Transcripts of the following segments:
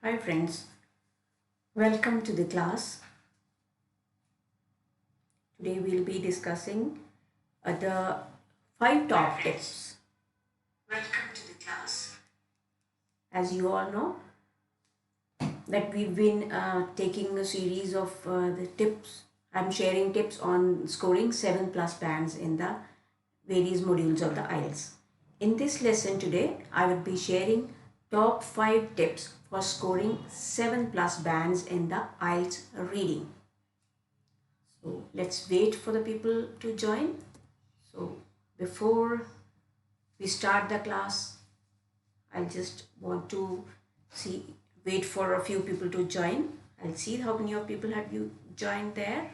Hi friends, welcome to the class. Today we'll be discussing the 5 top tips. Welcome to the class. As you all know that we've been taking a series of the tips. I'm sharing tips on scoring 7 plus bands in the various modules of the IELTS. In this lesson today, I will be sharing top 5 tips for scoring 7 plus bands in the IELTS reading. So let's wait for the people to join. So before we start the class, I just want to wait for a few people to join. I'll see how many of people have you joined there.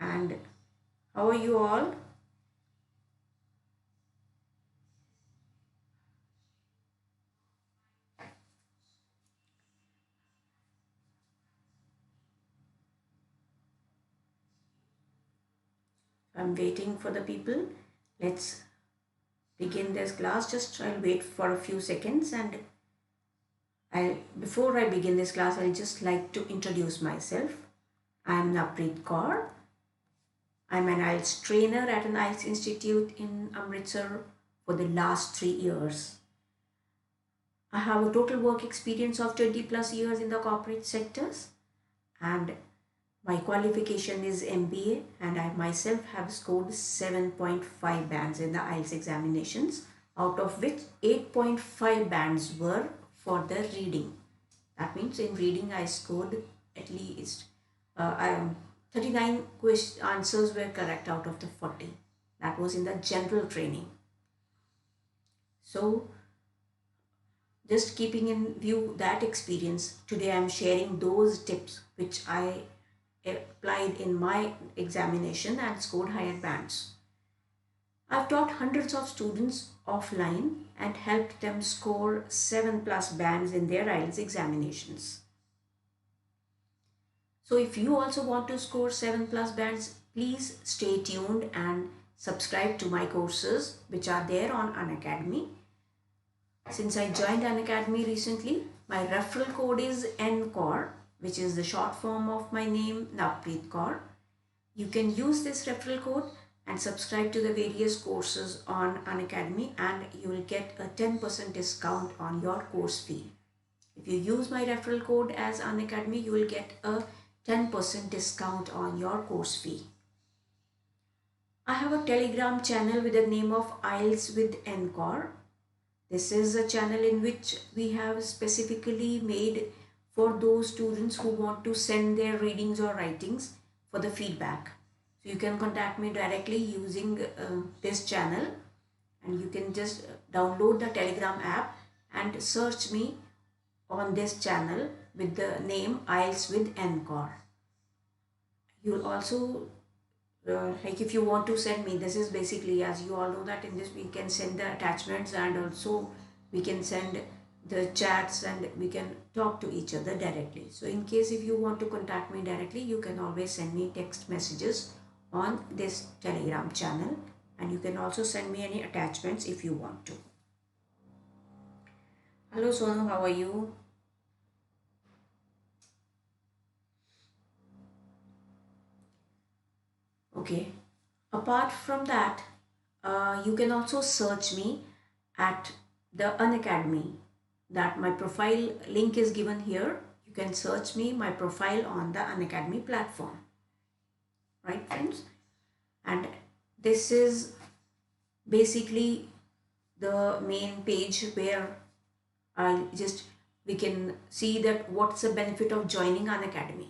And how are you all? I'm waiting for the people. Let's begin this class. Just I'll wait for a few seconds, and before I begin this class, I'll just like to introduce myself. I'm Navpreet Kaur. I'm an IELTS trainer at an IELTS Institute in Amritsar for the last 3 years. I have a total work experience of 20 plus years in the corporate sectors, and my qualification is MBA, and I myself have scored 7.5 bands in the IELTS examinations, out of which 8.5 bands were for the reading. That means in reading I scored at least 39 answers were correct out of the 40. That was in the general training. So just keeping in view that experience, today I am sharing those tips which I applied in my examination and scored higher bands. I've taught hundreds of students offline and helped them score 7 plus bands in their IELTS examinations. So if you also want to score 7 plus bands, please stay tuned and subscribe to my courses which are there on Unacademy. Since I joined Unacademy recently, my referral code is NCOR, which is the short form of my name, Navpreet Kaur. You can use this referral code and subscribe to the various courses on Unacademy, and you will get a 10% discount on your course fee. If you use my referral code as Unacademy, you will get a 10% discount on your course fee. I have a Telegram channel with the name of IELTS with NCOR. This is a channel in which we have specifically made for those students who want to send their readings or writings for the feedback. So you can contact me directly using this channel, and you can just download the Telegram app and search me on this channel with the name IELTS with NCOR. You'll also like if you want to send me, this is basically, as you all know, that in this we can send the attachments, and also we can send the chats, and we can talk to each other directly. So in case if you want to contact me directly, you can always send me text messages on this Telegram channel, and you can also send me any attachments if you want to. Hello Sonu, how are you? Okay, apart from that, you can also search me at the Unacademy. That my profile link is given here. You can search me, my profile on the Unacademy platform. Right friends? And this is basically the main page where we can see that what's the benefit of joining Unacademy.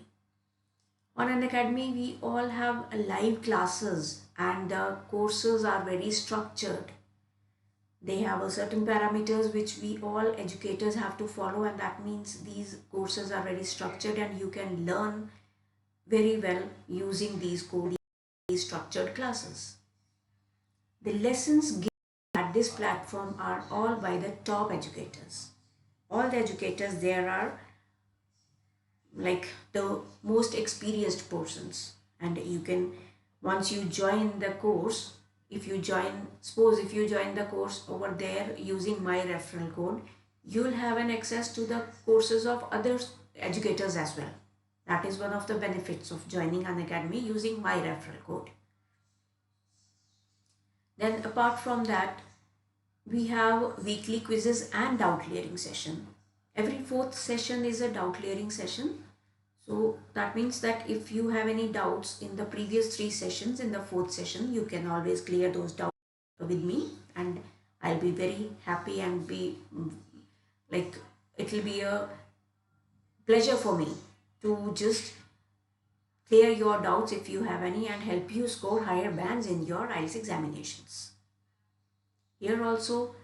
On Unacademy, we all have live classes, and the courses are very structured. They have a certain parameters which we all educators have to follow, and that means these courses are very structured, and you can learn very well using these structured classes. The lessons given at this platform are all by the top educators. All the educators there are like the most experienced persons, and you can, once you join the course, if you join the course over there using my referral code, you'll have an access to the courses of other educators as well. That is one of the benefits of joining Unacademy using my referral code. Then apart from that, we have weekly quizzes and doubt clearing session. Every fourth session is a doubt clearing session. So that means that if you have any doubts in the previous 3 sessions, in the fourth session, you can always clear those doubts with me, and I'll be very happy and be like, it will be a pleasure for me to just clear your doubts if you have any and help you score higher bands in your IELTS examinations. Here also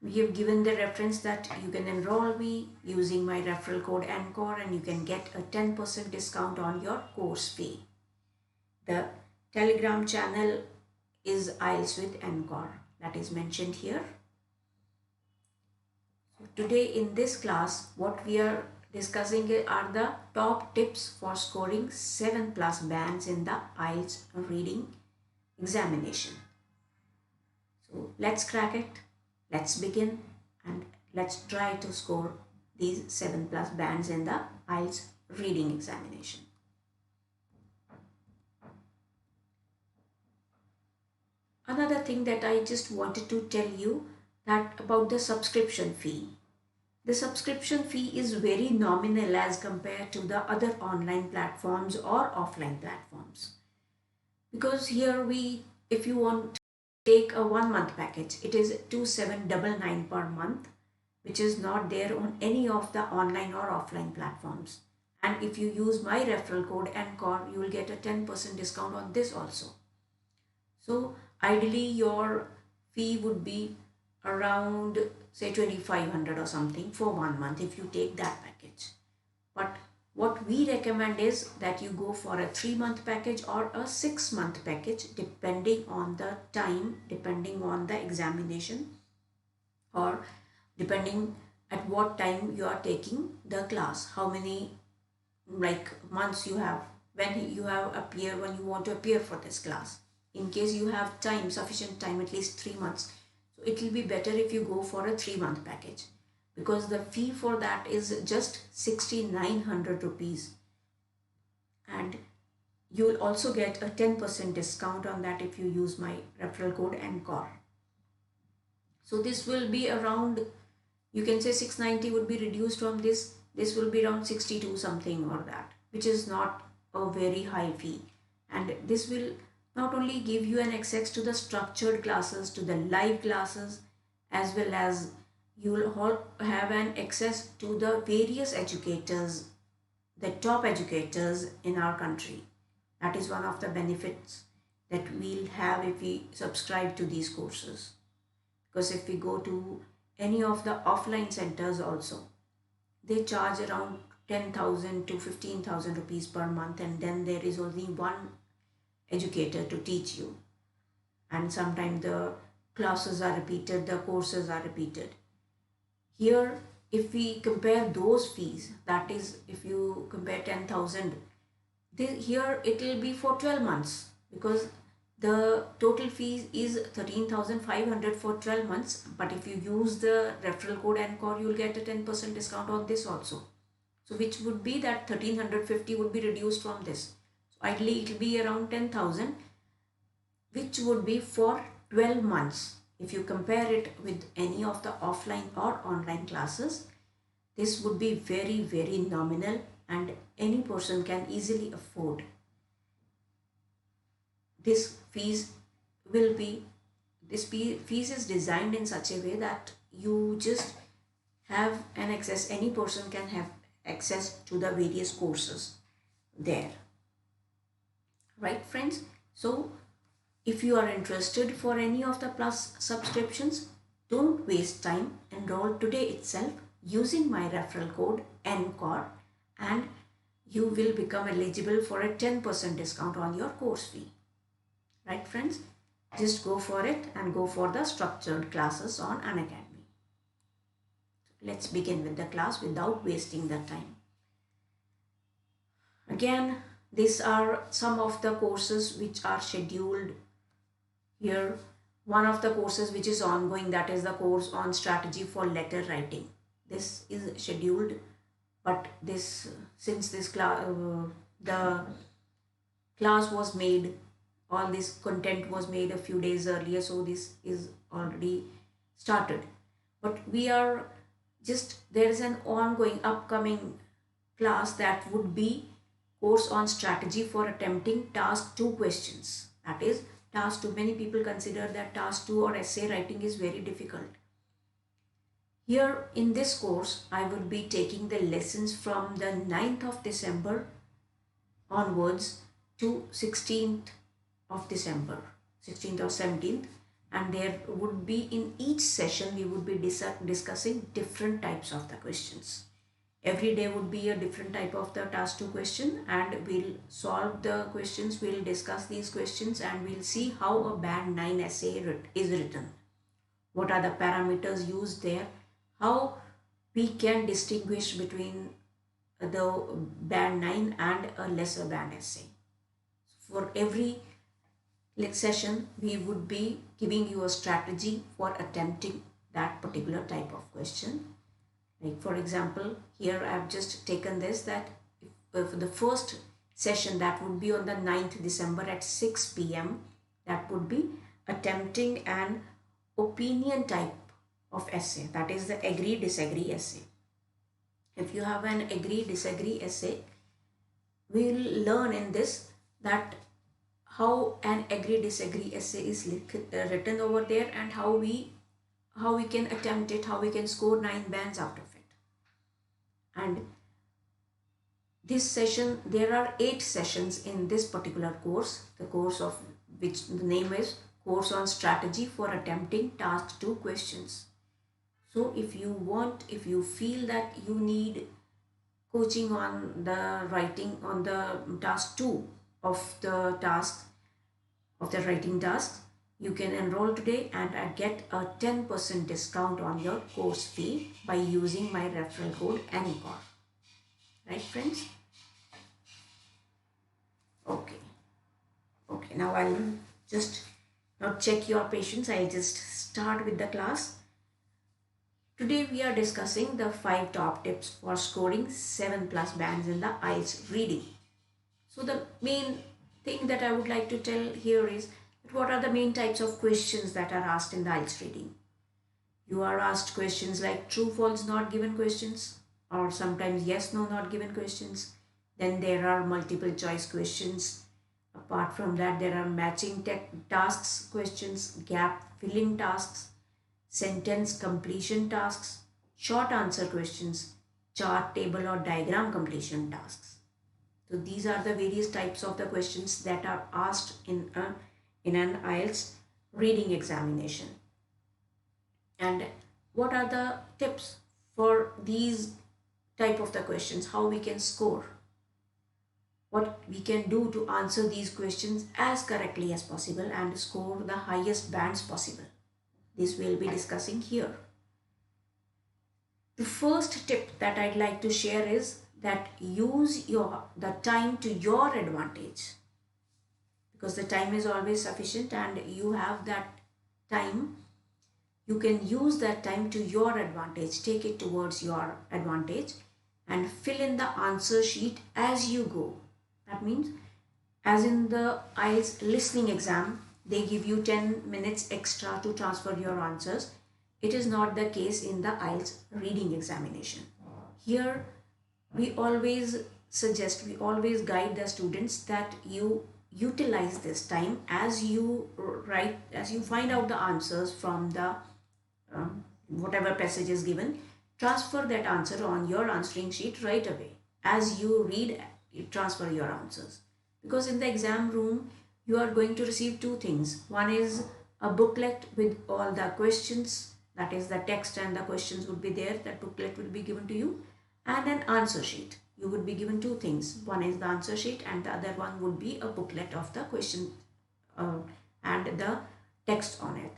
we have given the reference that you can enroll me using my referral code ANCOR and you can get a 10% discount on your course fee. The Telegram channel is IELTS with ANCOR, that is mentioned here. So today in this class, what we are discussing are the top tips for scoring 7+ bands in the IELTS reading examination. So let's crack it, let's begin, and let's try to score these 7+ bands in the IELTS reading examination. Another thing that I just wanted to tell you that about the subscription fee. The subscription fee is very nominal as compared to the other online platforms or offline platforms. Because here if you want to take a 1-month package, it is 2799 per month, which is not there on any of the online or offline platforms. And if you use my referral code ANCOR, you will get a 10% discount on this also. So ideally your fee would be around say 2500 or something for 1 month if you take that package. But what we recommend is that you go for a 3-month package or a 6-month package, depending on the time, depending on the examination, or depending at what time you are taking the class, how many months you have, when you want to appear for this class. In case you have time, sufficient time, at least 3 months, so it will be better if you go for a 3-month package, because the fee for that is just 6900 rupees, and you will also get a 10% discount on that if you use my referral code ANCOR. So this will be around, you can say 690 would be reduced from this will be around 62 something or that, which is not a very high fee. And this will not only give you an access to the structured classes, to the live classes, as well as you will have an access to the various educators, the top educators in our country. That is one of the benefits that we'll have if we subscribe to these courses. Because if we go to any of the offline centers also, they charge around 10,000 to 15,000 rupees per month, and then there is only one educator to teach you, and sometimes the classes are repeated, the courses are repeated. Here if we compare those fees, that is if you compare 10,000, here it will be for 12 months, because the total fee is 13,500 for 12 months. But if you use the referral code ANCOR, you will get a 10% discount on this also. So which would be that 1350 would be reduced from this. Ideally it will be around 10,000, which would be for 12 months. If you compare it with any of the offline or online classes, this would be very, very nominal, and any person can easily afford. This fees is designed in such a way that you just have an access, any person can have access to the various courses there. Right friends? So if you are interested for any of the Plus subscriptions, don't waste time, enroll today itself using my referral code ANCOR, and you will become eligible for a 10% discount on your course fee. Right friends? Just go for it and go for the structured classes on Unacademy. Let's begin with the class without wasting the time. Again, these are some of the courses which are scheduled here. One of the courses which is ongoing, that is the course on strategy for letter writing. this is scheduled, but this since this class the class was made, all this content was made a few days earlier, so this is already started. But we are just, there is an ongoing upcoming class that would be course on strategy for attempting task 2 questions. That is task 2. Many people consider that task 2 or essay writing is very difficult. Here in this course, I will be taking the lessons from the 9th of December onwards to 16th of December, 16th or 17th, and there would be, in each session we would be discussing different types of the questions. Every day would be a different type of the task 2 question, and we'll solve the questions, we'll discuss these questions, and we'll see how a band 9 essay is written. What are the parameters used there? How we can distinguish between the band 9 and a lesser band essay. For every session, we would be giving you a strategy for attempting that particular type of question. Like for example, here I have just taken this, that if the first session, that would be on the 9th December at 6 p.m. that would be attempting an opinion type of essay, that is the agree disagree essay. If you have an agree disagree essay, we'll learn in this that how an agree disagree essay is written over there, and how we can attempt it, how we can score 9 bands out of it. And this session, there are 8 sessions in this particular course, the course of which the name is course on strategy for attempting task 2 questions. So if you feel that you need coaching on the writing on the task 2 of the writing task, you can enroll today and get a 10% discount on your course fee by using my referral code ANYCOR. Right, friends? Okay, now I'll just check your patience. I'll just start with the class. Today we are discussing the 5 top tips for scoring 7+ bands in the IELTS reading. So the main thing that I would like to tell here is that what are the main types of questions that are asked in the IELTS reading. You are asked questions like true, false, not given questions, or sometimes yes, no, not given questions. Then there are multiple choice questions. Apart from that, there are matching tasks questions, gap filling tasks, sentence completion tasks, short answer questions, chart, table or diagram completion tasks. So these are the various types of the questions that are asked in an IELTS reading examination. And what are the tips for these type of the questions, how we can score, what we can do to answer these questions as correctly as possible and score the highest bands possible. This we'll be discussing here. The first tip that I'd like to share is that use the time to your advantage, because the time is always sufficient and you have that time. You can use that time to your advantage, take it towards your advantage and fill in the answer sheet as you go. That means, as in the IELTS listening exam, they give you 10 minutes extra to transfer your answers. It is not the case in the IELTS reading examination. Here, we always guide the students that you utilize this time as you find out the answers from the whatever passage is given. Transfer that answer on your answering sheet right away. As you read, you transfer your answers. Because in the exam room, you are going to receive 2 things. One is a booklet with all the questions, that is the text and the questions would be there. That booklet will be given to you, and an answer sheet. You would be given 2 things. One is the answer sheet and the other one would be a booklet of the question and the text on it.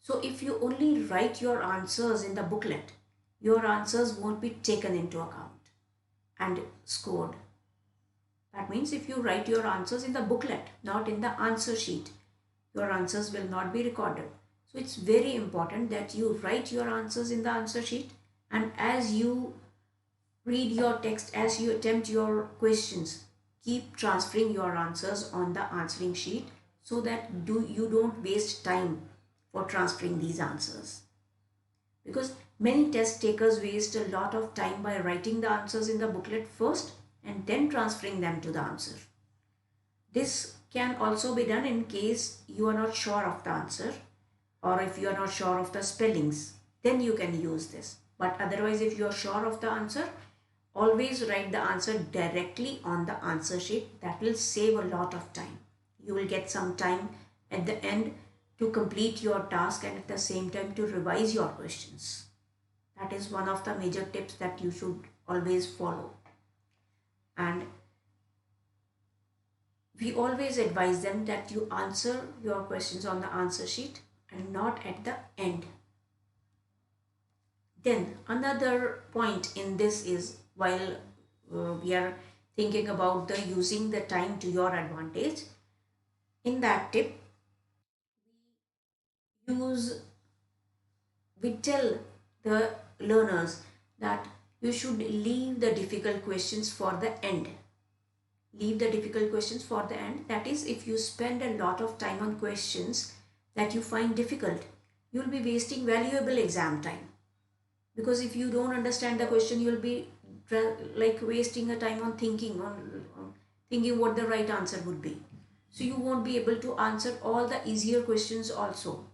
So if you only write your answers in the booklet, your answers won't be taken into account and scored. That means if you write your answers in the booklet, not in the answer sheet, your answers will not be recorded. So it's very important that you write your answers in the answer sheet, and as you read your text, as you attempt your questions, keep transferring your answers on the answering sheet so that you don't waste time for transferring these answers. Because many test takers waste a lot of time by writing the answers in the booklet first and then transferring them to the answer. This can also be done in case you are not sure of the answer, or if you are not sure of the spellings, then you can use this. But otherwise, if you are sure of the answer, always write the answer directly on the answer sheet. That will save a lot of time. You will get some time at the end to complete your task and at the same time to revise your questions. That is one of the major tips that you should always follow. And we always advise them that you answer your questions on the answer sheet and not at the end. Then another point in this is, while we are thinking about the using the time to your advantage, in that tip we tell the learners that you should leave the difficult questions for the end. Leave the difficult questions for the end. That is, if you spend a lot of time on questions that you find difficult, you will be wasting valuable exam time. Because if you don't understand the question, you'll be like wasting a time on thinking thinking what the right answer would be. So you won't be able to answer all the easier questions also,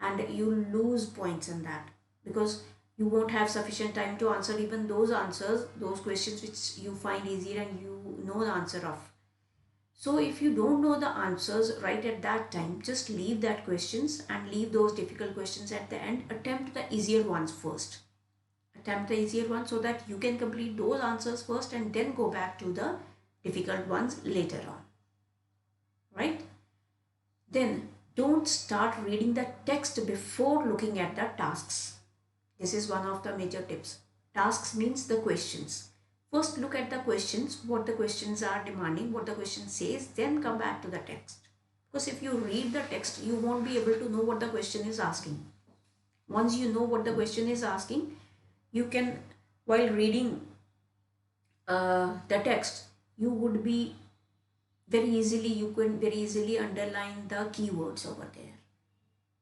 and you lose points in that because you won't have sufficient time to answer even those questions which you find easier and you know the answer of. So if you don't know the answers right at that time, just leave that questions and leave those difficult questions at the end. Attempt the easier ones first. Attempt the easier ones so that you can complete those answers first and then go back to the difficult ones later on. Right? Then don't start reading the text before looking at the tasks. This is one of the major tips. Tasks means the questions. First look at the questions, what the questions are demanding, what the question says, then come back to the text. Because if you read the text, you won't be able to know what the question is asking. Once you know what the question is asking, you can, while reading the text, you can very easily underline the keywords over there.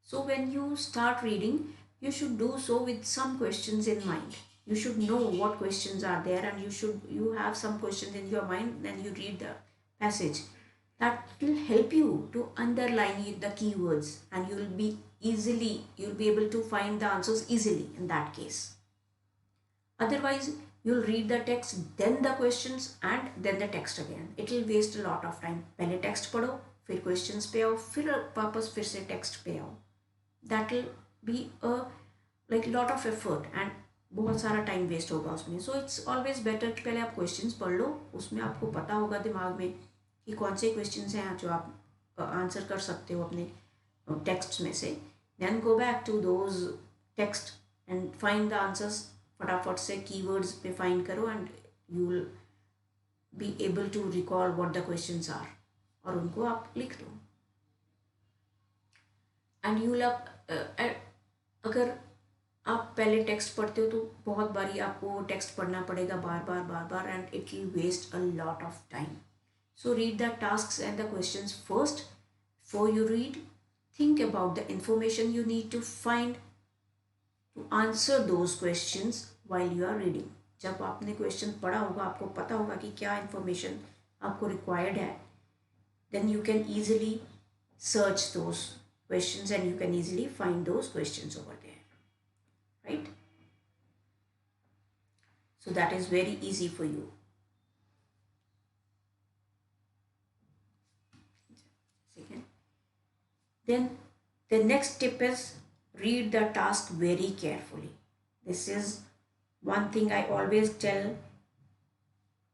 So when you start reading, you should do so with some questions in mind. You should know what questions are there, and you have some questions in your mind. Then you read the passage. That will help you to underline the keywords, and you'll be able to find the answers easily in that case. Otherwise, you'll read the text, then the questions, and then the text again. It will waste a lot of time. पहले text पढ़ो, फिर questions पे आओ, फिर वापस फिर से text पे आओ. That will be a lot of effort and बहुत सारा time waste होगा उसमें. So it's always better कि पहले आप questions पढ़ लो, उसमें आपको पता होगा दिमाग में कि कौन से questions हैं जो आप answer कर सकते हो अपने texts में से. Then go back to those text and find the answers. फटाफट से keywords पे find करो and you will be able to recall what the questions are और उनको आप लिख दो. And you will अगर आप पहले टेक्स्ट पढ़ते हो तो बहुत बारी आपको टेक्स्ट पढ़ना पड़ेगा बार बार and it will waste a lot of time. So read the tasks and the questions first. Before you read, think about the information you need to find to answer those questions while you are reading. जब आपने question पढ़ा होगा, आपको पता होगा कि क्या information आपको रिक्वायर्ड है, then you can easily search those questions and you can easily find those questions over there. Right? So that is very easy for you. Second. Then the next tip is read the task very carefully. This is one thing I always tell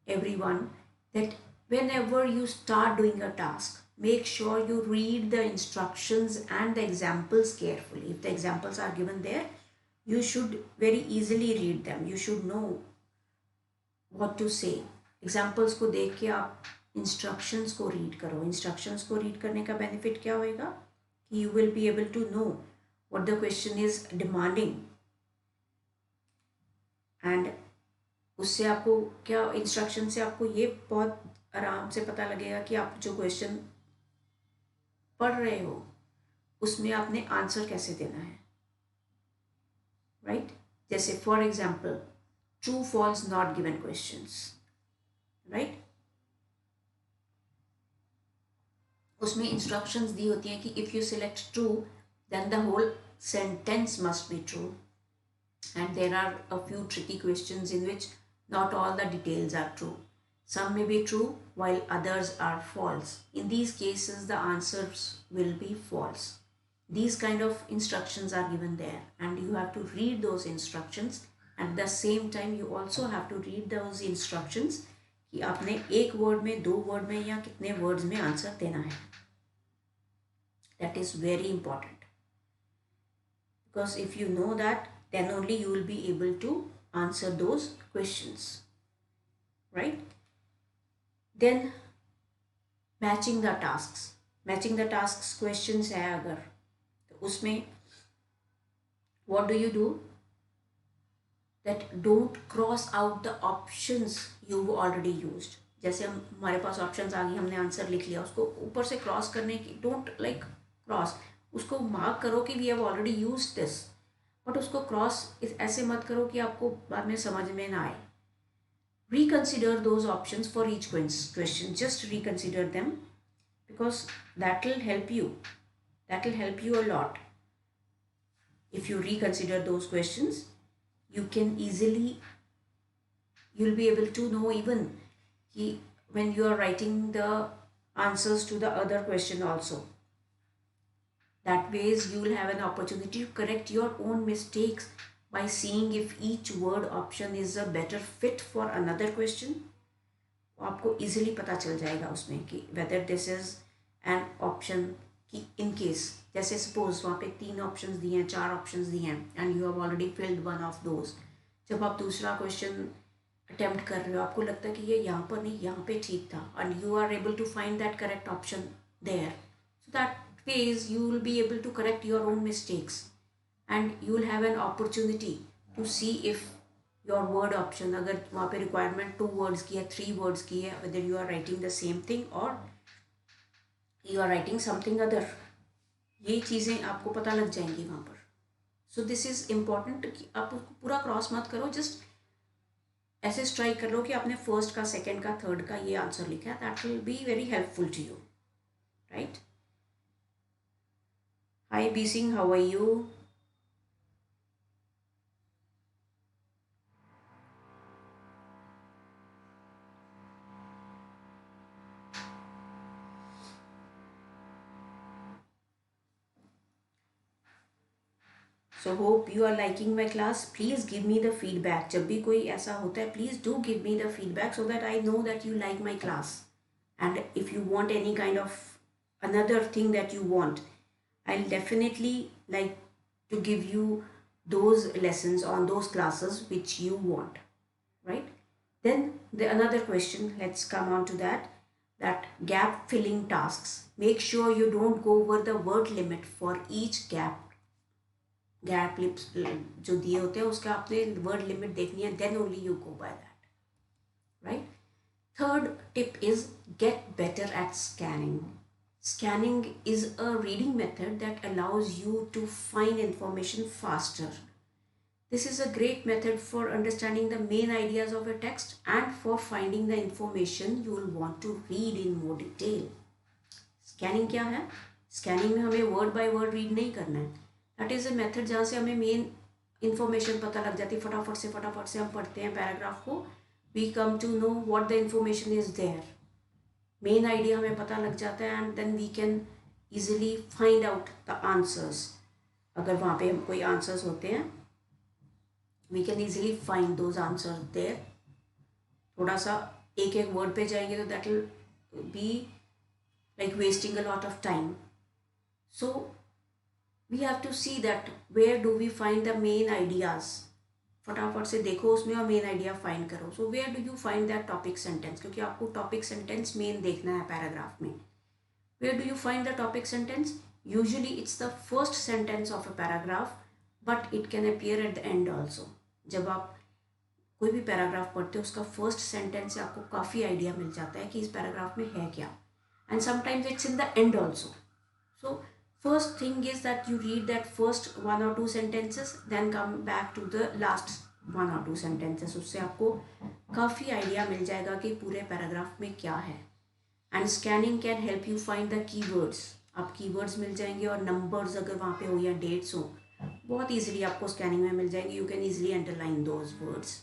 everyone, that whenever you start doing a task, make sure you read the instructions and the examples carefully. If the examples are given there, you should very easily read them. You should know what to say. Examples को देख के आप instructions को read करो. Instructions को read करने का benefit क्या होएगा? You will be able to know what the question is demanding, and उससे आपको क्या इंस्ट्रक्शन से आपको ये बहुत आराम से पता लगेगा कि आप जो क्वेश्चन पढ़ रहे हो उसमें आपने आंसर कैसे देना है, राइट? जैसे for example true false not given questions, right? उसमें इंस्ट्रक्शंस दी होती हैं कि if you select true then the whole sentence must be true, and there are a few tricky questions in which not all the details are true. Some may be true while others are false. In these cases the answers will be false. These kind of instructions are given there and you have to read those instructions. At the same time you also have to read those instructions कि आपने एक word में, दो word में या कितने words में answer देना है. That is very important, because if you know that, then only you will be able to answer those questions, right? Then matching the tasks. Matching the tasks questions है अगर, तो उसमें what do you do? That don't cross out the options you've already used. जैसे हमारे पास options आ गई, हमने answer लिख लिया, उसको ऊपर से क्रॉस करने की, डोंट लाइक क्रॉस, उसको मार्क करो कि we have already used this, but उसको क्रॉस ऐसे मत करो कि आपको बाद में समझ में ना आए. Reconsider those options for each question, just reconsider them, because that will help you a lot. If you reconsider those questions you can easily, you'll be able to know even when you are writing the answers to the other question also. That ways you will have an opportunity to correct your own mistakes by seeing if each word option is a better fit for another question. आपको easily पता चल जाएगा उसमें कि whether this is an option, कि in case जैसे suppose वहाँ पे 3 ऑप्शंस दिए हैं, 4 ऑप्शंस दिए हैं and you have already field one of those. जब आप दूसरा क्वेश्चन अटेम्प्ट कर रहे हो आपको लगता है कि ये यहाँ पर नहीं, यहाँ पे ठीक था, and you are able to find that correct option there, so that ways you will be able to correct your own mistakes and you will have an opportunity to see if your word option, अगर वहाँ पे requirement 2 words की है, 3 words की है, whether you are writing the same thing और you are writing something other, ये चीज़ें आपको पता लग जाएंगी वहाँ पर. सो दिस इज़ इम्पॉर्टेंट कि आप उसको पूरा क्रॉस मत करो, जस्ट ऐसे स्ट्राइक कर लो कि आपने फर्स्ट का, सेकंड का, थर्ड का ये आंसर लिखा है. That will be very helpful to you, right? Hi B Singh, how are you? So hope you are liking my class. Please give me the feedback. जब भी कोई ऐसा होता है, please do give me the feedback so that I know that you like my class. And if you want any kind of another thing that you want, I'll definitely like to give you those lessons on those classes which you want, right? Then another question, let's come on to that gap filling tasks. Make sure you don't go over the word limit for each gap lips जो दिए होते हैं उसका आपने word limit देखनी है, then only you go by that, right? Third tip is get better at scanning. Scanning is a reading method that allows you to find information faster. This is a great method for understanding the main ideas of a text and for finding the information you will want to read in more detail. Scanning क्या है? Scanning में हमें word by word read नहीं करना है. That is a method जहाँ से हमें मेन इन्फॉर्मेशन पता लग जाती है, फटाफट से हम पढ़ते हैं पैराग्राफ को, we come to know what the information is there, main idea हमें पता लग जाता है and then we can easily find out the answers. अगर वहाँ पे हम कोई आंसर्स होते हैं we can easily find those answers there. थोड़ा सा एक एक वर्ड पे जाएंगे तो that will be like wasting a lot of time. So we have to see that where do we find the main ideas. फटाफट से देखो उसमें और मेन आइडिया फाइंड करो. So where do you find that topic sentence, क्योंकि आपको topic sentence main देखना है पैराग्राफ में. Where do you find the topic sentence? Usually it's the first sentence of a paragraph, but it can appear at the end also. जब आप कोई भी paragraph पढ़ते हो उसका फर्स्ट सेंटेंस से आपको काफ़ी आइडिया मिल जाता है कि इस पैराग्राफ में है क्या. And sometimes it's in the end also. So first thing is that you read that first one or two sentences, then come back to the last one or two sentences. उससे आपको काफ़ी idea मिल जाएगा कि पूरे paragraph में क्या है. And scanning can help you find the keywords. आप कीवर्ड्स मिल जाएंगे और नंबर्स अगर वहाँ पे हो या डेट्स हो, बहुत ईजिली आपको स्कैनिंग में मिल जाएंगे. You can easily underline those words.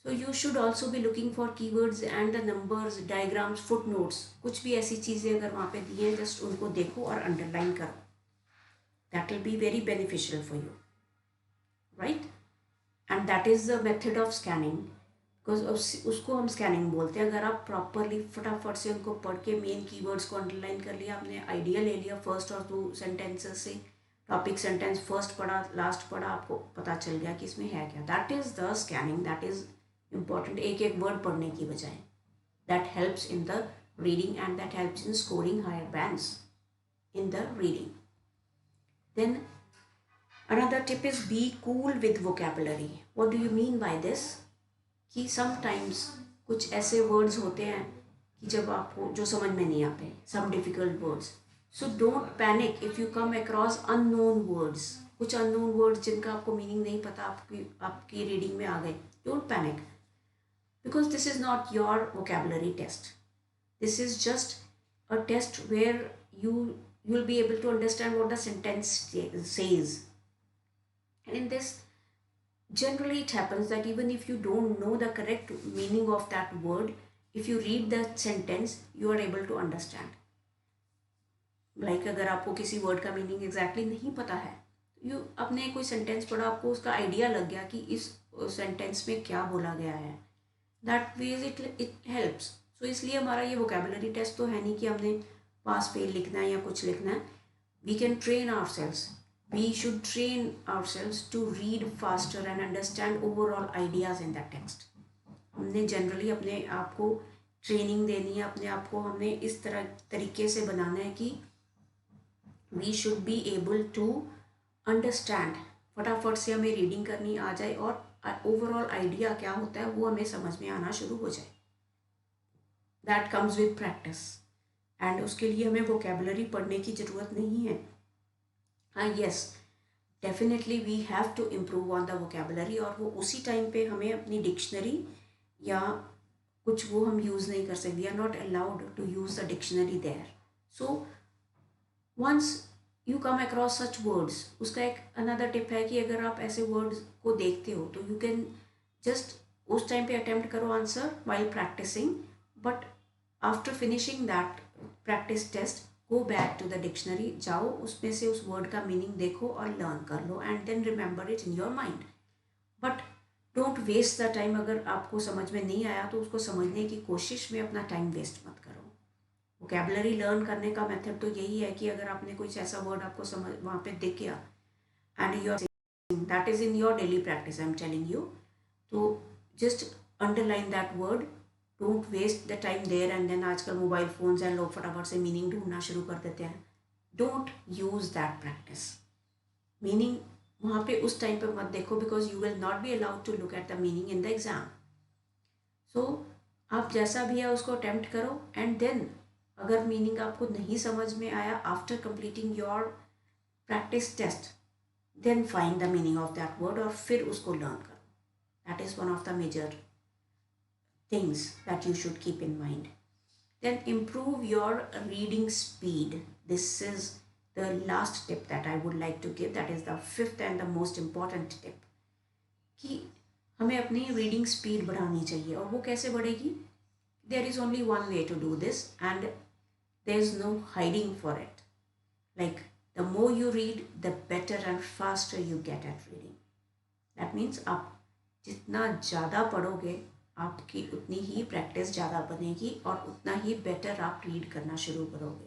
So you should also be looking for keywords and the numbers, diagrams, foot notes. कुछ भी ऐसी चीज़ें अगर वहाँ पे दी हैं, जस्ट उनको देखो और अंडरलाइन करो. That will be very beneficial for you, right. And that is the method of scanning, because उसको हम स्कैनिंग बोलते हैं. अगर आप प्रॉपरली फटाफट से उनको पढ़ के मेन कीवर्ड्स को अंडरलाइन कर लिया, आपने आइडिया ले लिया फर्स्ट और टू सेंटेंसेस से, टॉपिक सेंटेंस फर्स्ट पढ़ा लास्ट पढ़ा, आपको पता चल गया कि इसमें है क्या. That is the scanning. That is important. एक एक वर्ड पढ़ने की बजाय. That helps in the reading and that helps in scoring higher bands in the reading. Then another tip is be cool with vocabulary. What do you mean by this? कि sometimes कुछ ऐसे words होते हैं कि जब आपको जो समझ में नहीं आते, some difficult words. So don't panic if you come across unknown words. कुछ unknown words जिनका आपको meaning नहीं पता, आपकी reading में आ गए. Don't panic, because this is not your vocabulary test. This is just a test where you will be able to understand what the sentence says. And in this, generally it happens that even if you don't know the correct meaning of that word, if you read the sentence, you are able to understand. Like अगर आपको किसी word का meaning exactly नहीं पता है, you अपने कोई sentence पढ़ा, आपको उसका idea लग गया कि इस sentence में क्या बोला गया है. That ways it helps. So इसलिए हमारा ये vocabulary test तो है नहीं कि हमने पास फेल लिखना है या कुछ लिखना है. We can train ourselves. We should train ourselves to read faster and understand overall ideas in that text. हमने जनरली अपने आप को ट्रेनिंग देनी है, अपने आप को हमने इस तरीके से बनाना है कि we should be able to understand. फटाफट से हमें रीडिंग करनी आ जाए और ओवरऑल आइडिया क्या होता है वो हमें समझ में आना शुरू हो जाए. That comes with practice. And उसके लिए हमें वोकेबलरी पढ़ने की ज़रूरत नहीं है. Yes, definitely we have to improve on the vocabulary. और वो उसी टाइम पे हमें अपनी डिक्शनरी या कुछ वो हम यूज़ नहीं कर सकते. We are not allowed to use the dictionary there. So once you come across such words, उसका एक अनदर टिप है कि अगर आप ऐसे वर्ड्स को देखते हो तो यू कैन जस्ट उस टाइम पे अटेम्प्ट करो answer while practising. But after finishing that practice test, go back to the dictionary, जाओ उसमें से उस वर्ड का मीनिंग देखो और लर्न कर लो and then remember it in your mind. But don't waste the time. अगर आपको समझ में नहीं आया तो उसको समझने की कोशिश में अपना टाइम वेस्ट मत करो. वोकेबलरी लर्न करने का मेथड तो यही है कि अगर आपने कुछ ऐसा वर्ड आपको समझ वहाँ पे दिख गया and you are saying that is in your daily practice, I am telling you, तो just underline that word. Don't waste the time there and then. आजकल मोबाइल फ़ोन्स हैं, लोग फटाफट से मीनिंग ढूंढना शुरू कर देते हैं. Don't use that practice. Meaning वहाँ पे उस टाइम पे मत देखो, because you will not be allowed to look at the meaning in the exam. So आप जैसा भी है उसको अटेम्प्ट करो एंड देन अगर मीनिंग आपको नहीं समझ में आया after completing your practice test, then find the meaning of that word और फिर उसको लर्न करो. That is one of the major things that you should keep in mind. Then improve your reading speed. This is the last tip that I would like to give. That is the fifth and the most important tip. कि हमें अपनी reading speed बढ़ानी चाहिए. और वो कैसे बढ़ेगी? There is only one way to do this and there is no hiding for it. Like the more you read, the better and faster you get at reading. That means आप जितना ज़्यादा पढ़ोगे आपकी उतनी ही प्रैक्टिस ज़्यादा बनेगी और उतना ही बेटर आप रीड करना शुरू करोगे.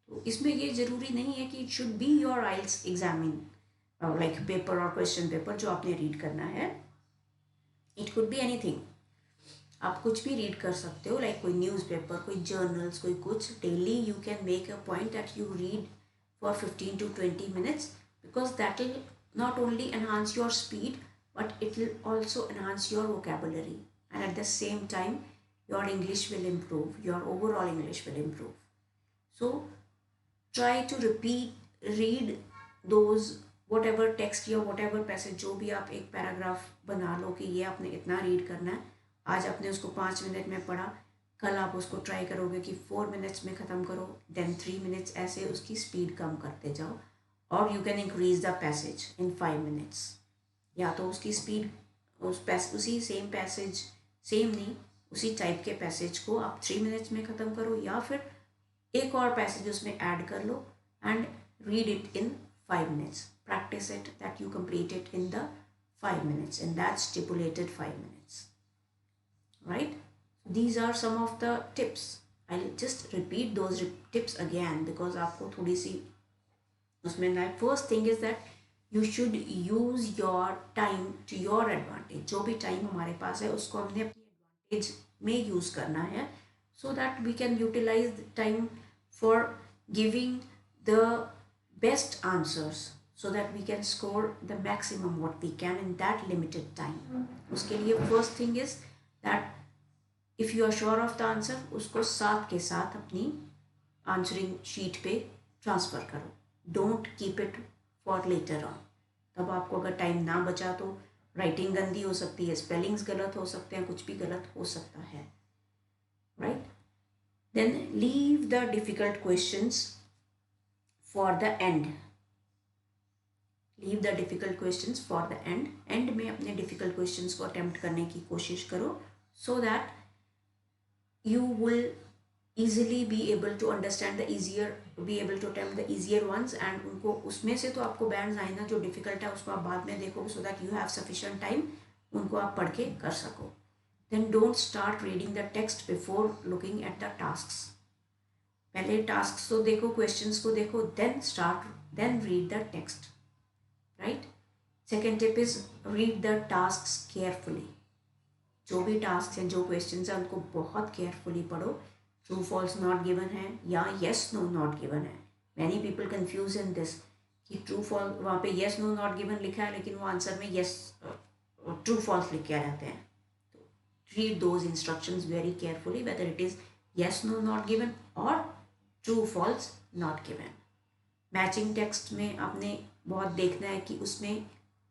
तो इसमें ये ज़रूरी नहीं है कि it should be your IELTS examine like paper और क्वेश्चन पेपर जो आपने रीड करना है. It could be anything. आप कुछ भी रीड कर सकते हो, लाइक कोई न्यूज़पेपर, कोई जर्नल्स, कोई कुछ. Daily you can make a point that you read for 15 to 20 minutes, because that will not only enhance your speed, but it will also enhance your vocabulary, and at the same time your English will improve, your overall English will improve. So try to read those whatever text या whatever passage, जो भी आप एक paragraph बना लो कि ये आपने इतना रीड करना है, आज आपने उसको 5 मिनट में पढ़ा, कल आप उसको ट्राई करोगे कि 4 मिनट्स में ख़त्म करो, देन 3 मिनट्स, ऐसे उसकी स्पीड कम करते जाओ. और you can increase the passage in 5 minutes. या तो उसकी स्पीड उसी सेम पैसेज, सेम नहीं, उसी टाइप के पैसेज को आप 3 मिनट्स में ख़त्म करो, या फिर एक और पैसेज उसमें ऐड कर लो and read it in 5 minutes. Practice it that you complete it in the 5 minutes in that stipulated 5 minutes. Right? These are some of the tips. I'll just repeat those tips again because आपको थोड़ी सी उसमें ना. First thing is that you should use your time to your advantage. जो भी time हमारे पास है उसको हमने अपनी एडवांटेज में यूज़ करना है, so that we can utilize the time for giving the best answers, so that we can score the maximum what we can in that limited time. उसके लिए first thing is that if you are sure of the answer, उसको साथ के साथ अपनी answering sheet पे transfer करो. Don't keep it for later on. तब आपको अगर टाइम ना बचा तो राइटिंग गंदी हो सकती है, स्पेलिंग्स गलत हो सकते हैं, कुछ भी गलत हो सकता है. Right? Then leave the difficult questions for the end. Leave the difficult questions for the end. And में अपने डिफ़िकल्ट क्वेश्चंस को अटेम्प्ट करने की कोशिश करो, so that you will easily be able to understand the easier, be able to attempt the easier ones, and उनको उसमें से तो आपको बैंड्स आए ना जो डिफ़िकल्ट है उसको आप बाद में देखोगे, so that you have sufficient time उनको आप पढ़ के कर सको. Then don't start reading the text before looking at the tasks. पहले tasks तो देखो, questions को देखो, then read the text. Right? Second tip is read the tasks carefully. जो भी टास्क हैं, जो क्वेश्चंस हैं, उनको बहुत केयरफुली पढ़ो. ट्रू फॉल्स नॉट गिवन है या येस नो नॉट गिवन है. Many people confuse in this कि ट्रू फॉल्स, वहाँ पे येस नो नॉट गिवन लिखा है लेकिन वो आंसर में येस ट्रू फॉल्स लिख के आ जाते हैं. तो read those instructions very carefully whether it is yes no not given और true false not given. Matching text में आपने बहुत देखना है कि उसमें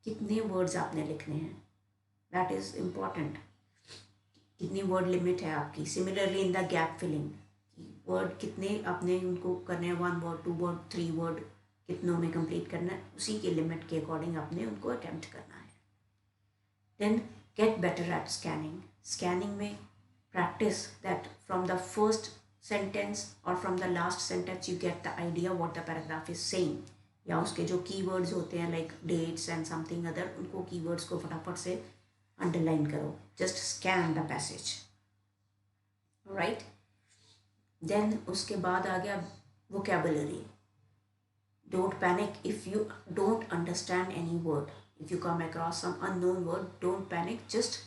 कितने वर्ड्स आपने लिखने हैं. That is important. कितनी वर्ड लिमिट है आपकी. Similarly in the gap filling, word कितने आपने उनको करने हैं, 1 वर्ड 2 वर्ड 3 वर्ड कितनों में कंप्लीट करना है, उसी के लिमिट के अकॉर्डिंग आपने उनको अटेम्प्ट करना है. Then get better at scanning. Scanning में practice that from the first sentence और from the last sentence you get the idea what the paragraph is saying, या उसके जो कीवर्ड्स होते हैं like dates and something other, उनको keywords को फटाफट से अंडरलाइन करो. Just scan the passage. Right? Then उसके बाद आ गया vocabulary. Don't panic if you don't understand any word. If you come across some unknown word, don't panic, just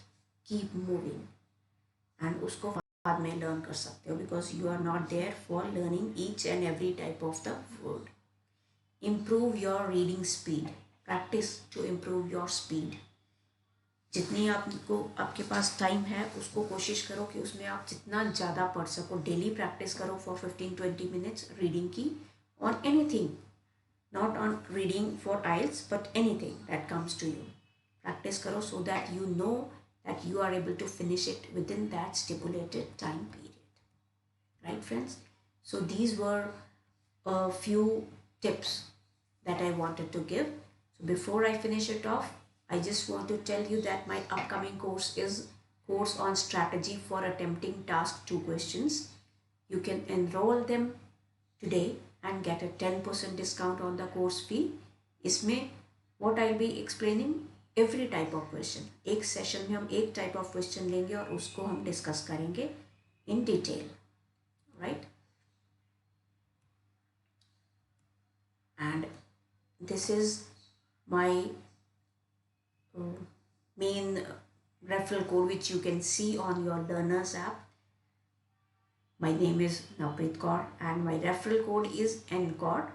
keep moving and उसको बाद में लर्न कर सकते हो, because you are not there for learning each and every type of the word. Improve your reading speed. Practice to improve your speed. जितनी आपको आपके पास time है उसको कोशिश करो कि उसमें आप जितना ज़्यादा पढ़ सको. डेली प्रैक्टिस करो फॉर 15-20 मिनट्स रीडिंग की on anything, not on reading for IELTS but anything that comes to you. Practice करो so that you know that you are able to finish it within that stipulated time period. Right, friends? So these were a few tips that I wanted to give. So before I finish it off, I just want to tell you that my upcoming course is course on strategy for attempting task 2 questions. You can enroll them today and get a 10% discount on the course fee. इसमें what I'll be explaining every type of question. एक session में हम एक type of question लेंगे और उसको हम discuss करेंगे in detail. Right? And this is my main referral code which you can see on your learners app. My name is Navpreet Kaur and my referral code is NCORD.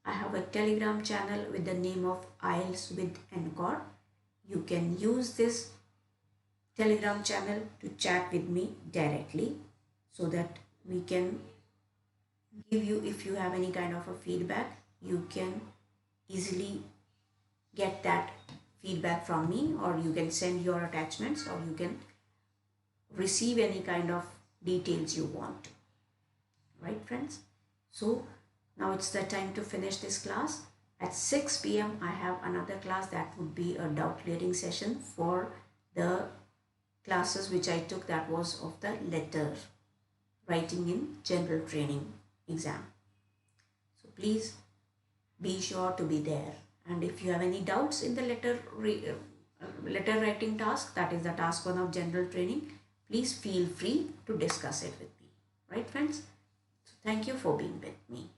I have a Telegram channel with the name of IELTS with Encore. You can use this Telegram channel to chat with me directly so that we can give you, if you have any kind of a feedback, you can easily get that feedback from me, or you can send your attachments, or you can receive any kind of details you want. Right, friends? So now it's the time to finish this class. At 6 p.m. I have another class that would be a doubt clearing session for the classes which I took, that was of the letter writing in general training exam. So please be sure to be there. And if you have any doubts in the letter writing task, that is the task 1 of general training, please feel free to discuss it with me. Right, friends? So thank you for being with me.